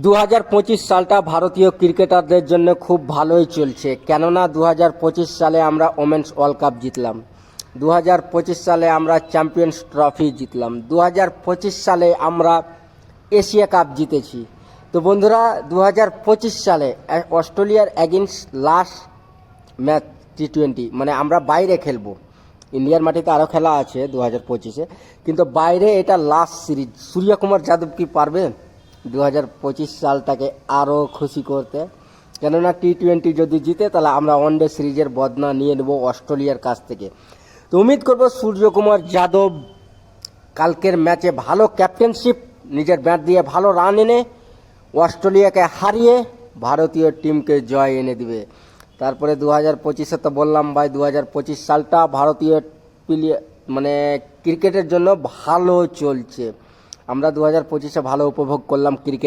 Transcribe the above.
2025 সালটা ভারতীয় ক্রিকেটারদের জন্য খুব ভালোই চলছে, কেননা 2025 সালে আমরা ওমেন্স ওয়ার্ল্ড কাপ জিতলাম। 2025 সালে আমরা চ্যাম্পিয়ন্স ট্রফি জিতলাম। 2025 সালে আমরা এশিয়া কাপ জিতেছি। তো বন্ধুরা, 2025 সালে অস্ট্রেলিয়ার এগেইনস্ট লাস্ট ম্যাচ T20, মানে আমরা বাইরে খেলবো। ইন্ডিয়ার মাটিতে আরও খেলা আছে 2025-এ, কিন্তু বাইরে এটা লাস্ট সিরিজ। সূর্যকুমার যাদব কি পারবে 2025 সালটাকে আরও খুশি করতে? কেননা T20 যদি জিতে তাহলে আমরা ওয়ানডে সিরিজের বদনা নিয়ে নেব অস্ট্রেলিয়ার কাছ থেকে। তো উম্মিদ করব সূর্যকুমার যাদব কালকের ম্যাচে ভালো ক্যাপ্টেনশিপ, নিজের ব্যাট দিয়ে ভালো রান এনে অস্ট্রেলিয়াকে হারিয়ে ভারতীয় টিমকে জয় এনে দিবে। তারপরে 2025-এ তো বললাম ভাই, 2025 সালটা ভারতীয় মানে ক্রিকেটের জন্য ভালো চলছে। আমরা 2025-এ ভালো উপভোগ করলাম ক্রিকেট।